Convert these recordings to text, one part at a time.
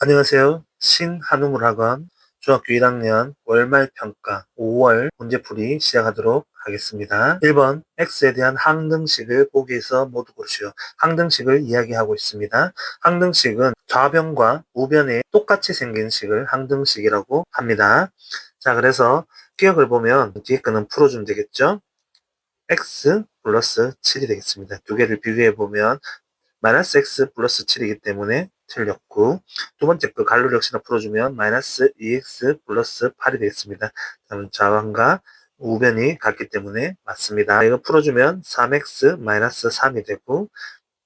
안녕하세요. 신한우물학원 중학교 1학년 월말평가 5월 문제풀이 시작하도록 하겠습니다. 1번 x에 대한 항등식을 보기에서 모두 고르시오. 항등식을 이야기하고 있습니다. 항등식은 좌변과 우변에 똑같이 생긴 식을 항등식이라고 합니다. 자, 그래서 기억을 보면 뒤에 거는 풀어주면 되겠죠? x 플러스 7이 되겠습니다. 두 개를 비교해 보면 마이너스 x 플러스 7이기 때문에 틀렸고, 두 번째 그 갈로 역시나 풀어주면 마이너스 2x 플러스 8이 되겠습니다. 다음 좌변과 우변이 같기 때문에 맞습니다. 이거 풀어주면 3x 마이너스 3이 되고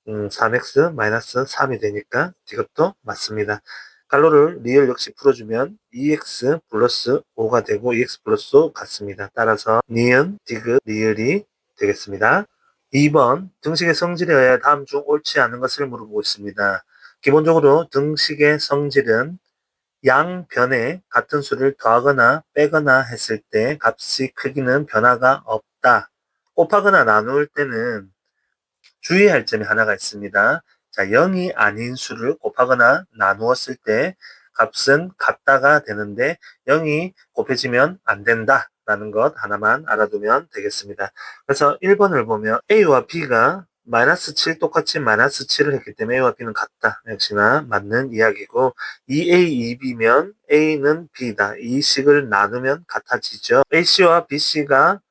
3x 마이너스 3이 되니까 이것도 맞습니다. 갈로를 리을 역시 풀어주면 2x 플러스 5가 되고 2x 플러스 5 같습니다. 따라서 니은, 디귿, 리을이 되겠습니다. 2번 등식의 성질에 의해 다음 중 옳지 않은 것을 물어보고 있습니다. 기본적으로 등식의 성질은 양변에 같은 수를 더하거나 빼거나 했을 때 값의 크기는 변화가 없다. 곱하거나 나눌 때는 주의할 점이 하나가 있습니다. 자, 0이 아닌 수를 곱하거나 나누었을 때 값은 같다가 되는데 0이 곱해지면 안 된다 라는 것 하나만 알아두면 되겠습니다. 그래서 1번을 보면 A와 B가 마이너스 7 똑같이 마이너스 7을 했기 때문에 A와 B는 같다. 역시나 맞는 이야기고 2A, 2B면 A는 B다. 이 식을 나누면 같아지죠. AC와 BC가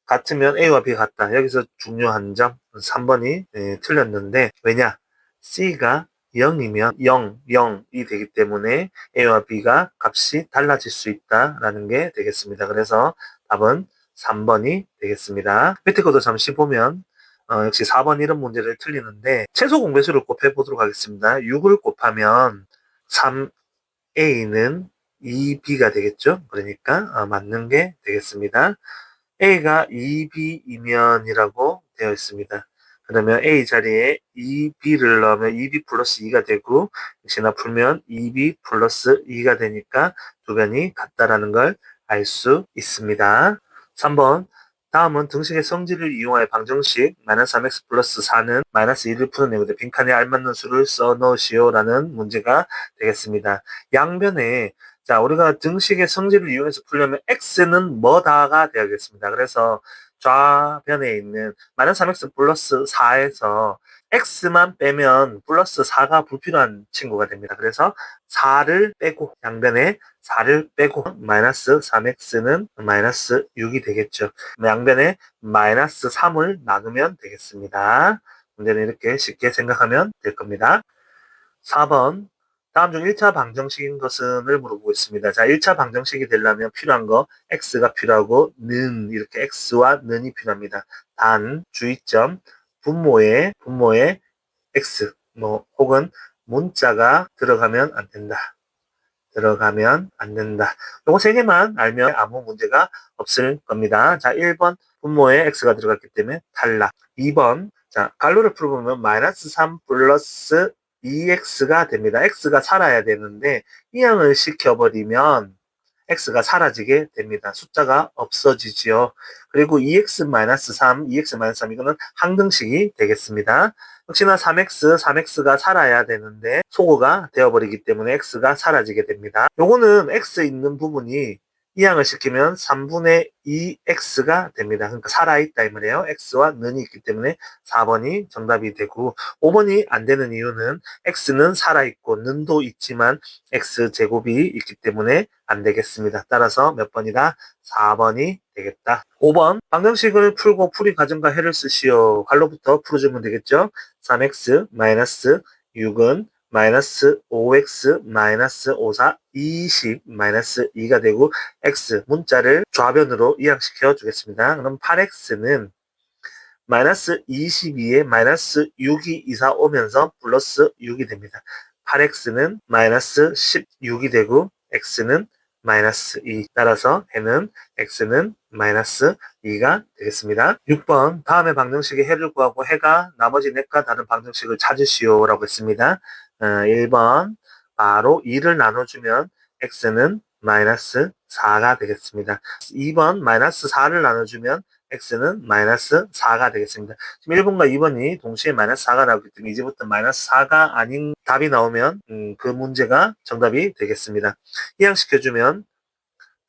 같으면 A와 B 같다. 여기서 중요한 점 3번이 틀렸는데 왜냐? C가 0이면 0, 0이 되기 때문에 A와 B가 값이 달라질 수 있다라는 게 되겠습니다. 그래서 답은 3번이 되겠습니다. 밑에 것도 잠시 보면 역시 4번 이런 문제를 틀리는데 최소 공배수를 곱해 보도록 하겠습니다. 6을 곱하면 3A는 2B가 되겠죠? 그러니까 맞는 게 되겠습니다. A가 2B이면이라고 되어 있습니다. 그러면 A 자리에 2B를 넣으면 2B 플러스 2가 되고 역시나 풀면 2B 플러스 2가 되니까 두 변이 같다라는 걸 알 수 있습니다. 3번 다음은 등식의 성질을 이용하여 방정식 마이너스 3x 플러스 4는 마이너스 2를 풀어내고 빈칸에 알맞는 수를 써 넣으시오라는 문제가 되겠습니다. 양변에 자, 우리가 등식의 성질을 이용해서 풀려면 x는 뭐다가 되어야겠습니다. 그래서 좌변에 있는 마이너스 3x 플러스 4에서 x만 빼면 플러스 4가 불필요한 친구가 됩니다. 그래서 4를 빼고 양변에 4를 빼고 마이너스 3x는 마이너스 6이 되겠죠. 양변에 마이너스 3을 나누면 되겠습니다. 문제는 이렇게 쉽게 생각하면 될 겁니다. 4번 다음 중 1차 방정식인 것은을 물어보고 있습니다. 자, 1차 방정식이 되려면 필요한 거 x가 필요하고 는 이렇게 x와 는이 필요합니다. 단 주의점 분모에 x 뭐 혹은 문자가 들어가면 안 된다. 들어가면 안 된다. 요거 세 개만 알면 아무 문제가 없을 겁니다. 자, 1번 분모에 x가 들어갔기 때문에 탈락. 2번 자, 갈로를 풀어보면 마이너스 3 플러스 2x가 됩니다. x가 살아야 되는데 이항을 시켜버리면 x가 사라지게 됩니다. 숫자가 없어지지요. 그리고 2x-3 이거는 항등식이 되겠습니다. 역시나 3x가 살아야 되는데 소거가 되어버리기 때문에 x가 사라지게 됩니다. 요거는 x 있는 부분이 이항을 시키면 3분의 2x가 됩니다. 그러니까 살아있다 이 말이에요. x와 는이 있기 때문에 4번이 정답이 되고 5번이 안 되는 이유는 x는 살아있고 는도 있지만 x제곱이 있기 때문에 안 되겠습니다. 따라서 몇 번이다? 4번이 되겠다. 5번 방정식을 풀고 풀이 가정과 해를 쓰시오. 갈로부터 풀어주면 되겠죠? 3x 마이너스 6은 마이너스 5x 마이너스 54 20 마이너스 2가 되고 x 문자를 좌변으로 이항시켜 주겠습니다. 그럼 8x는 마이너스 22에 마이너스 6이 이사 오면서 플러스 6이 됩니다. 8x는 마이너스 16이 되고 x는 마이너스 2 따라서 해는 x는 마이너스 2가 되겠습니다. 6번 다음의 방정식의 해를 구하고 해가 나머지 넷과 다른 방정식을 찾으시오 라고 했습니다. 1번 바로 2를 나눠주면 x는 마이너스 4가 되겠습니다. 2번 마이너스 4를 나눠주면 x는 마이너스 4가 되겠습니다. 지금 1번과 2번이 동시에 마이너스 4가 나오기 때문에 이제부터 마이너스 4가 아닌 답이 나오면 그 문제가 정답이 되겠습니다. 이항시켜주면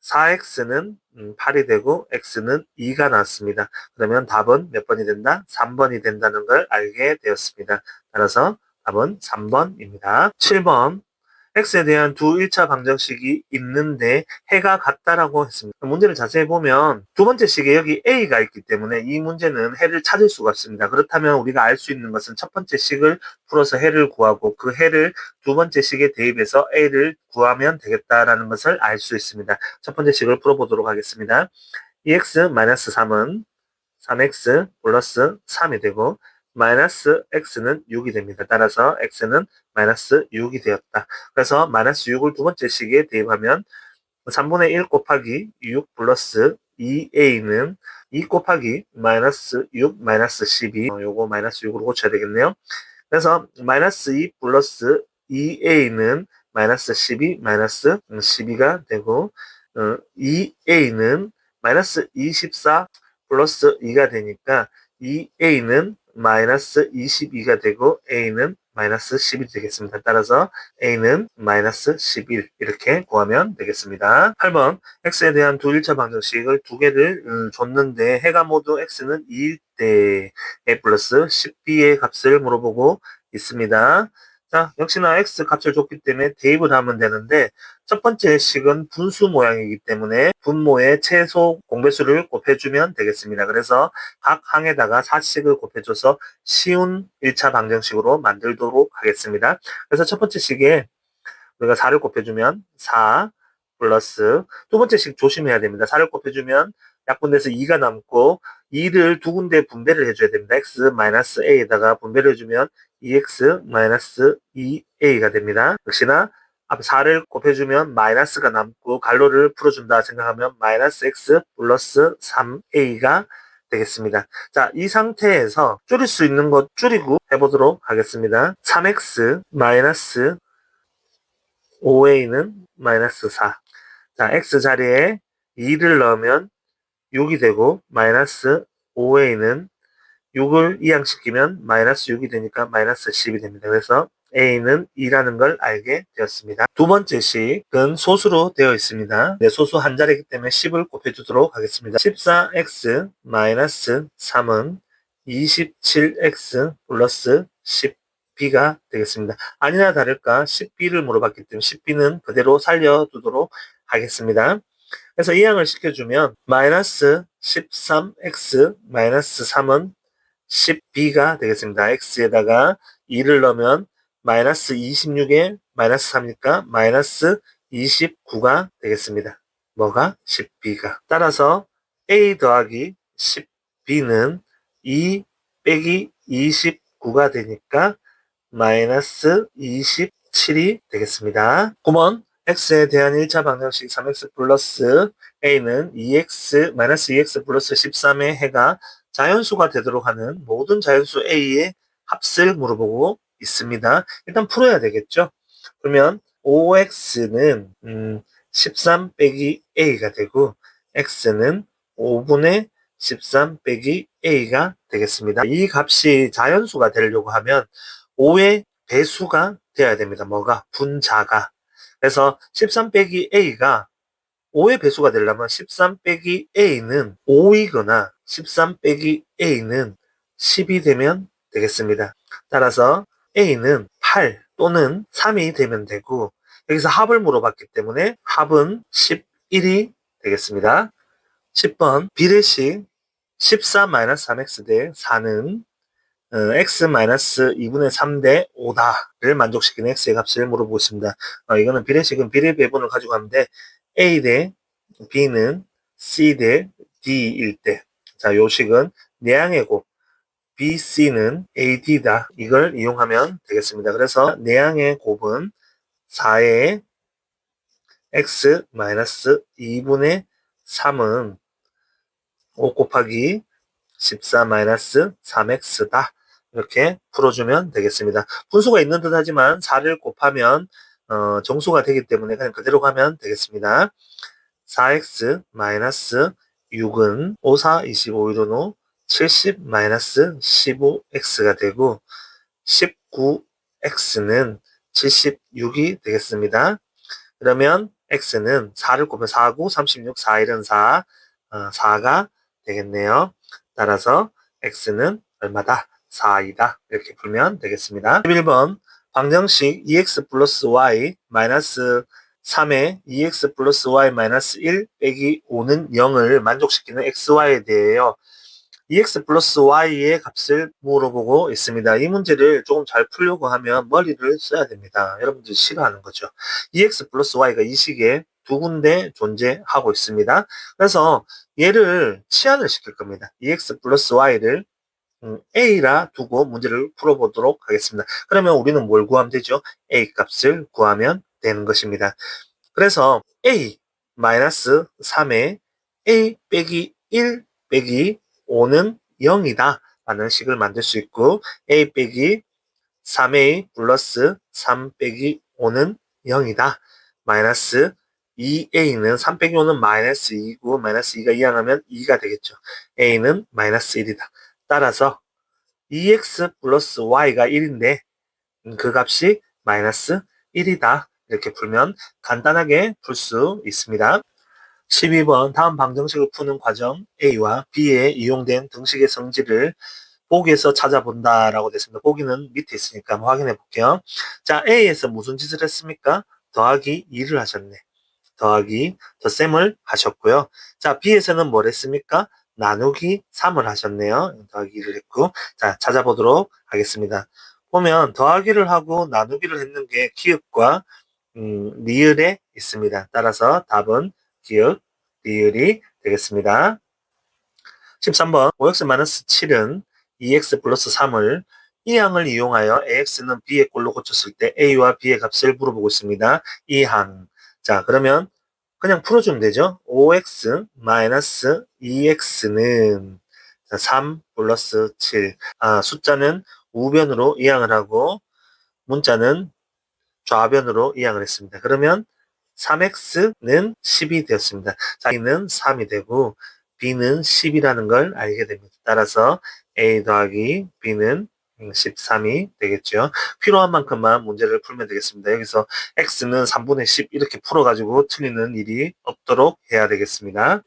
4x는 8이 되고 x는 2가 나왔습니다. 그러면 답은 몇 번이 된다? 3번이 된다는 걸 알게 되었습니다. 따라서 답은 3번입니다. 7번 x에 대한 두 1차 방정식이 있는데 해가 같다라고 했습니다. 문제를 자세히 보면 두 번째 식에 여기 a가 있기 때문에 이 문제는 해를 찾을 수가 없습니다. 그렇다면 우리가 알 수 있는 것은 첫 번째 식을 풀어서 해를 구하고 그 해를 두 번째 식에 대입해서 a를 구하면 되겠다라는 것을 알 수 있습니다. 첫 번째 식을 풀어보도록 하겠습니다. 2x-3은 3x 플러스 3이 되고 마이너스 x는 6이 됩니다. 따라서 x는 마이너스 6이 되었다. 그래서 마이너스 6을 두 번째 식에 대입하면 3분의 1 곱하기 6 플러스 2a는 2 곱하기 마이너스 6 마이너스 12 요거 마이너스 6으로 고쳐야 되겠네요. 그래서 마이너스 2 플러스 2a는 마이너스 12 마이너스 12가 되고 2a는 마이너스 24 플러스 2가 되니까 2a는 마이너스 22가 되고 a는 마이너스 11 되겠습니다. 따라서 a는 마이너스 11 이렇게 구하면 되겠습니다. 8번 x에 대한 두 1차 방정식을 두 개를 줬는데 해가 모두 x는 2일 때 a 플러스 10b의 값을 물어보고 있습니다. 자, 역시나 x 값을 줬기 때문에 대입을 하면 되는데 첫 번째 식은 분수 모양이기 때문에 분모의 최소 공배수를 곱해주면 되겠습니다. 그래서 각 항에다가 4씩을 곱해줘서 쉬운 1차 방정식으로 만들도록 하겠습니다. 그래서 첫 번째 식에 우리가 4를 곱해주면 4 플러스 두 번째 식 조심해야 됩니다. 4를 곱해주면 약분돼서 2가 남고 2를 두 군데 분배를 해줘야 됩니다. x-a에다가 분배를 해주면 2x-2a가 됩니다. 역시나 앞에 4를 곱해주면 마이너스가 남고 갈로를 풀어준다 생각하면 마이너스 x 플러스 3a가 되겠습니다. 자, 이 상태에서 줄일 수 있는 것 줄이고 해보도록 하겠습니다. 3x 마이너스 5a는 마이너스 4. 자, x 자리에 2를 넣으면 6이 되고 마이너스 5a는 6을 이항시키면 마이너스 6이 되니까 마이너스 10이 됩니다. 그래서 a는 2라는 걸 알게 되었습니다. 두 번째 식은 소수로 되어 있습니다. 네, 소수 한 자리이기 때문에 10을 곱해주도록 하겠습니다. 14x 마이너스 3은 27x 플러스 10b가 되겠습니다. 아니나 다를까 10b를 물어봤기 때문에 10b는 그대로 살려두도록 하겠습니다. 그래서 이항을 시켜주면 마이너스 13x 마이너스 3은 10b가 되겠습니다. x에다가 2를 넣으면 마이너스 26에 마이너스 3이니까 마이너스 29가 되겠습니다. 뭐가? 10b가. 따라서 a 더하기 10b는 2 빼기 29가 되니까 마이너스 27이 되겠습니다. 9번 x에 대한 1차 방정식 3x 플러스 a는 2x 마이너스 2x 플러스 13의 해가 자연수가 되도록 하는 모든 자연수 a의 합을 물어보고 있습니다. 일단 풀어야 되겠죠. 그러면 5x는 13 빼기 a가 되고 x는 5분의 13 빼기 a가 되겠습니다. 이 값이 자연수가 되려고 하면 5의 배수가 되어야 됩니다. 뭐가? 분자가. 그래서 13 빼기 a가 5의 배수가 되려면 13 빼기 a는 5이거나 13 빼기 a는 10이 되면 되겠습니다. 따라서 a는 8 또는 3이 되면 되고 여기서 합을 물어봤기 때문에 합은 11이 되겠습니다. 10번 비례식 14-3x 대 4는 x-2분의 3 대 5다를 만족시키는 x의 값을 물어보고 있습니다. 이거는 비례식은 비례 배분을 가지고 하는데 a 대 b는 c 대 d일 때, 자, 요 식은 내항의 곱 bc는 ad다. 이걸 이용하면 되겠습니다. 그래서 내항의 곱은 4의 x-2분의 3은 5 곱하기 14-3x다. 이렇게 풀어주면 되겠습니다. 분수가 있는 듯 하지만 4를 곱하면 정수가 되기 때문에 그냥 그대로 가면 되겠습니다. 4x 마이너스 6은 5, 4, 25, 1로 70 마이너스 15x가 되고 19x는 76이 되겠습니다. 그러면 x는 4를 곱하면 4, 9, 36, 4, 1은 4, 4가 되겠네요. 따라서 x는 얼마다? 4이다. 이렇게 풀면 되겠습니다. 11번 방정식 2x 플러스 y 마이너스 3의 2x 플러스 y 마이너스 1 빼기 5는 0을 만족시키는 xy에 대해요. 2x 플러스 y의 값을 물어보고 있습니다. 이 문제를 조금 잘 풀려고 하면 머리를 써야 됩니다. 여러분들이 싫어하는 거죠. 2x 플러스 y가 이 식에 두 군데 존재하고 있습니다. 그래서 얘를 치환을 시킬 겁니다. 2x 플러스 y를 a라 두고 문제를 풀어보도록 하겠습니다. 그러면 우리는 뭘 구하면 되죠? a 값을 구하면 되는 것입니다. 그래서 a 마이너스 3에 a 빼기 1 빼기 5는 0이다 라는 식을 만들 수 있고 a 빼기 3a 플러스 3 빼기 5는 0이다. 마이너스 2a는 3 빼기 5는 마이너스 2이고 마이너스 2가 이항하면 2가 되겠죠. a는 마이너스 1이다. 따라서 2x 플러스 y가 1인데 그 값이 마이너스 1이다. 이렇게 풀면 간단하게 풀 수 있습니다. 12번 다음 방정식을 푸는 과정 A와 B에 이용된 등식의 성질을 보기에서 찾아본다라고 됐습니다. 보기는 밑에 있으니까 한번 확인해 볼게요. 자, A에서 무슨 짓을 했습니까? 더하기 2를 하셨네. 더하기 덧셈을 하셨고요. 자, B에서는 뭘 했습니까? 나누기 3을 하셨네요. 더하기 2를 했고. 자, 찾아보도록 하겠습니다. 보면 더하기를 하고 나누기를 했는 게 기역과 리을에 있습니다. 따라서 답은 기역, 리을이 되겠습니다. 13번 5x-7은 2x 플러스 3을 이 항을 이용하여 ax는 b의 꼴로 고쳤을 때 a와 b의 값을 물어보고 있습니다. 이 항. 자, 그러면 그냥 풀어주면 되죠. 5x 마이너스 2x는 3 플러스 7. 숫자는 우변으로 이항을 하고 문자는 좌변으로 이항을 했습니다. 그러면 3x는 10이 되었습니다. 자, a는 3이 되고 b는 10이라는 걸 알게 됩니다. 따라서 a 더하기 b는 13이 되겠죠. 필요한 만큼만 문제를 풀면 되겠습니다. 여기서 x는 3분의 10 이렇게 풀어가지고 틀리는 일이 없도록 해야 되겠습니다.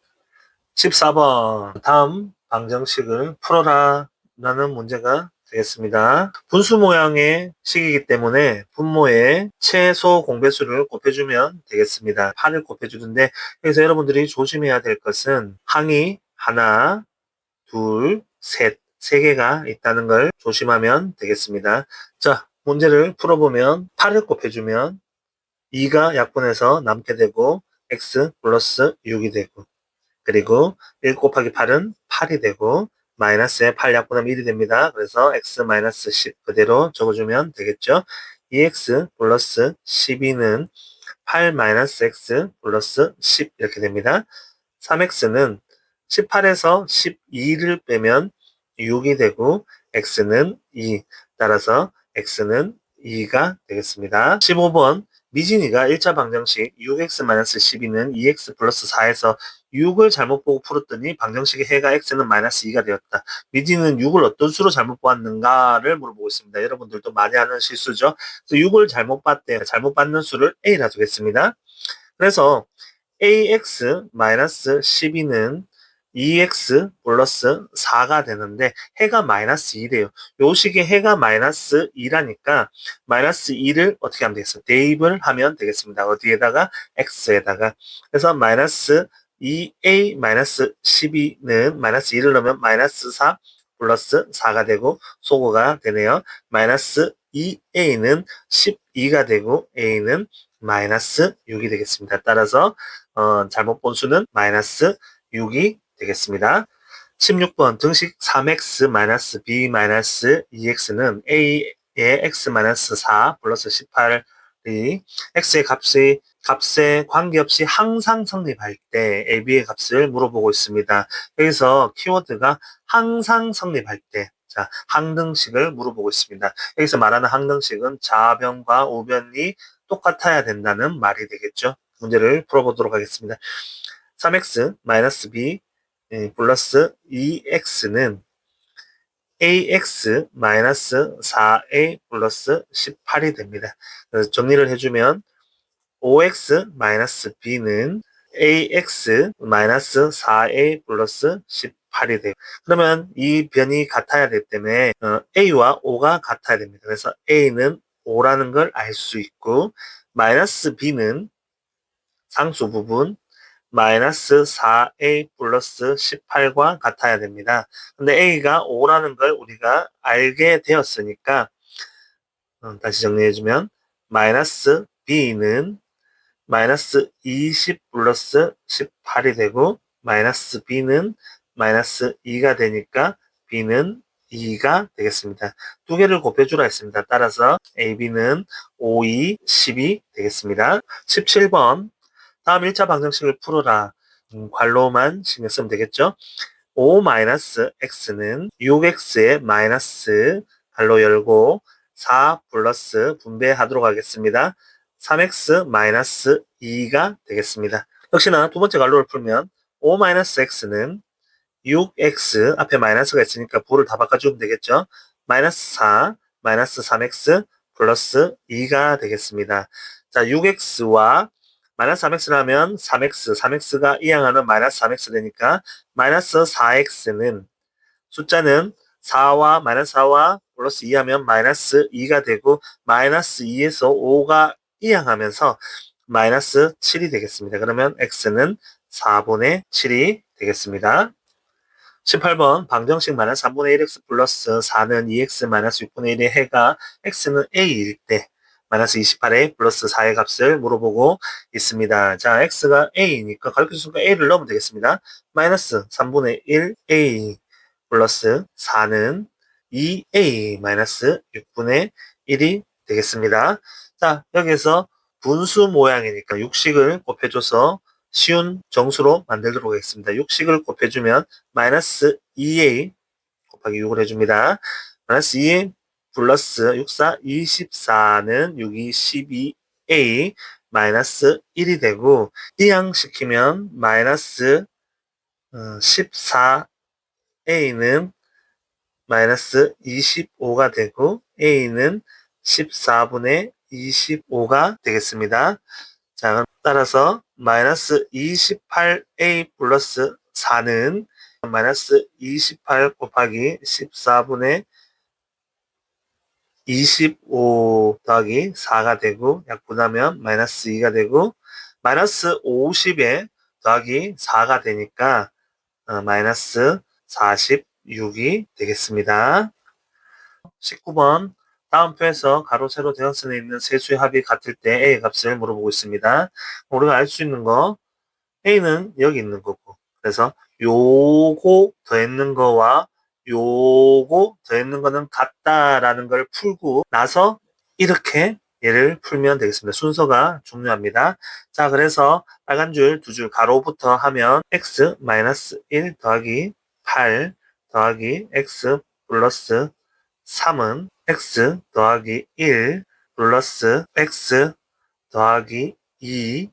14번 다음 방정식을 풀어라 라는 문제가 되겠습니다. 분수 모양의 식이기 때문에 분모의 최소 공배수를 곱해주면 되겠습니다. 8을 곱해주는데 여기서 여러분들이 조심해야 될 것은 항이 하나, 둘, 셋, 세 개가 있다는 걸 조심하면 되겠습니다. 자, 문제를 풀어보면 8을 곱해주면 2가 약분해서 남게 되고 x 플러스 6이 되고 그리고 1 곱하기 8은 8이 되고 마이너스에 8 약분하면 1이 됩니다. 그래서 x 마이너스 10 그대로 적어주면 되겠죠. 2x 플러스 12는 8 마이너스 x 플러스 10 이렇게 됩니다. 3x는 18에서 12를 빼면 6이 되고 x는 2 따라서 x는 2가 되겠습니다. 15번 미진이가 1차 방정식 6x-12는 2x 플러스 4에서 6을 잘못 보고 풀었더니 방정식의 해가 x는 마이너스 2가 되었다. 미진이는 6을 어떤 수로 잘못 보았는가를 물어보고 있습니다. 여러분들도 많이 하는 실수죠. 그래서 6을 잘못 봤대요. 잘못 받는 수를 a라 두겠습니다. 그래서 ax-12는 2x 플러스 4가 되는데 해가 마이너스 2래요. 요 식의 해가 마이너스 2라니까 마이너스 2를 어떻게 하면 되겠어요? 대입을 하면 되겠습니다. 어디에다가? x에다가. 그래서 마이너스 2a 마이너스 12는 마이너스 2를 넣으면 마이너스 4 플러스 4가 되고 소거가 되네요. 마이너스 2a는 12가 되고 a는 마이너스 6이 되겠습니다. 따라서 잘못 본 수는 마이너스 6이 되겠습니다. 16번 등식 3x-b-2x는 a의 x-4 플러스 18이 x의 값에 관계없이 항상 성립할 때 ab의 값을 물어보고 있습니다. 여기서 키워드가 항상 성립할 때 자, 항등식을 물어보고 있습니다. 여기서 말하는 항등식은 좌변과 우변이 똑같아야 된다는 말이 되겠죠. 문제를 풀어보도록 하겠습니다. 3x 마이너스 b 플러스 2x는 ax 마이너스 4a 플러스 18이 됩니다. 그래서 정리를 해주면 5x 마이너스 b는 ax 마이너스 4a 플러스 18이 돼요. 그러면 이 변이 같아야 되기 때문에 a와 o가 같아야 됩니다. 그래서 a는 5라는 걸 알 수 있고 마이너스 b는 상수 부분 마이너스 4a 플러스 18과 같아야 됩니다. 근데 a가 5라는 걸 우리가 알게 되었으니까 다시 정리해주면 마이너스 b는 마이너스 20 플러스 18이 되고 마이너스 b는 마이너스 2가 되니까 b는 2가 되겠습니다. 두 개를 곱해주라 했습니다. 따라서 ab는 5, 2, 10이 되겠습니다. 17번 다음 1차 방정식을 풀어라. 괄호만 신경 쓰면 되겠죠? 5-x는 6x의 마이너스 괄호 열고 4 플러스 분배하도록 하겠습니다. 3x 마이너스 2가 되겠습니다. 역시나 두 번째 괄호를 풀면 5-x는 6x 앞에 마이너스가 있으니까 부호를 다 바꿔주면 되겠죠? 마이너스 4 마이너스 3x 플러스 2가 되겠습니다. 자, 6x와 마이너스 3x라면 3x가 이항하는 마이너스 3x 되니까 마이너스 4x는 숫자는 4와 마이너스 4와 플러스 2 하면 마이너스 2가 되고 마이너스 2에서 5가 이항하면서 마이너스 7이 되겠습니다. 그러면 x는 4분의 7이 되겠습니다. 18번 방정식 마이너스 3분의 1x 플러스 4는 2x 마이너스 6분의 1의 해가 x는 a일 때 마이너스 28a 플러스 4의 값을 물어보고 있습니다. 자, x가 a니까 가르쳐준 거 a를 넣으면 되겠습니다. 마이너스 3분의 1a 플러스 4는 2a 마이너스 6분의 1이 되겠습니다. 자, 여기서 분수 모양이니까 육식을 곱해줘서 쉬운 정수로 만들도록 하겠습니다. 육식을 곱해주면 마이너스 2a 곱하기 6을 해줍니다. 마이너스 2a 플러스 6, 4, 24는 6, 2, 12a 마이너스 1이 되고 이항시키면 마이너스 14a는 마이너스 25가 되고 a는 14분의 25가 되겠습니다. 자, 그럼 따라서 마이너스 28a 플러스 4는 마이너스 28 곱하기 14분의 25 더하기 4가 되고 약분하면 마이너스 2가 되고 마이너스 50에 더하기 4가 되니까 마이너스 46이 되겠습니다. 19번 다음 표에서 가로 세로 대각선에 있는 세 수의 합이 같을 때 a의 값을 물어보고 있습니다. 우리가 알 수 있는 거 a는 여기 있는 거고 그래서 요거 더했는 거와 요거 더했는 거는 같다라는 걸 풀고 나서 이렇게 얘를 풀면 되겠습니다. 순서가 중요합니다. 자, 그래서 빨간 줄 두 줄 가로부터 하면 x 마이너스 1 더하기 8 더하기 x 플러스 3은 x 더하기 1 플러스 x 더하기 2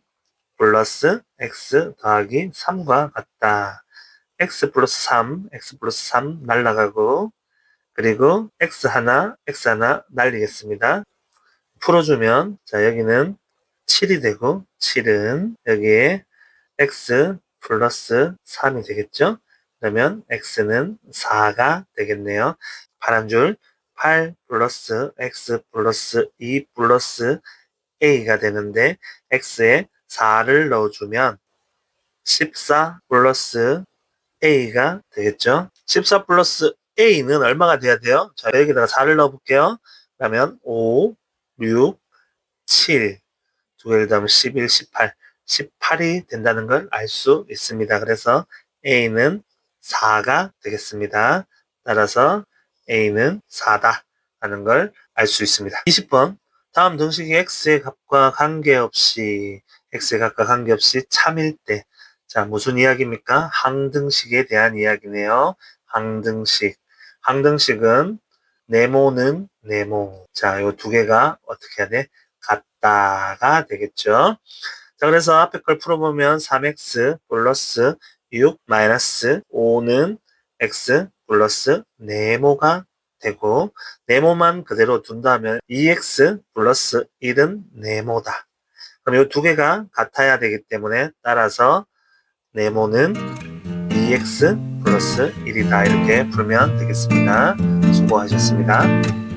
플러스 x 더하기 3과 같다. x 플러스 3 날라가고 그리고 x 하나 날리겠습니다. 풀어주면 자 여기는 7이 되고 7은 여기에 x 플러스 3이 되겠죠. 그러면 x는 4가 되겠네요. 파란 줄 8 플러스 x 플러스 2 플러스 a가 되는데 x에 4를 넣어주면 14 플러스 a가 되겠죠. 14 플러스 a는 얼마가 돼야 돼요? 자, 여기다가 4를 넣어볼게요. 그러면 5, 6, 7, 두 개를 더하면 11, 18, 18이 된다는 걸 알 수 있습니다. 그래서 a는 4가 되겠습니다. 따라서 a는 4다 하는 걸 알 수 있습니다. 20번 다음 등식이 x의 값과 관계없이 참일 때 자, 무슨 이야기입니까? 항등식에 대한 이야기네요. 항등식은 네모는 네모. 자, 요 두 개가 어떻게 해야 돼? 같다가 되겠죠. 자, 그래서 앞에 걸 풀어보면 3x 플러스 6 마이너스 5는 x 플러스 네모가 되고, 네모만 그대로 둔다면 2x 플러스 1은 네모다. 그럼 이 두 개가 같아야 되기 때문에 따라서 네모는 2x 플러스 1이다. 이렇게 풀면 되겠습니다. 수고하셨습니다.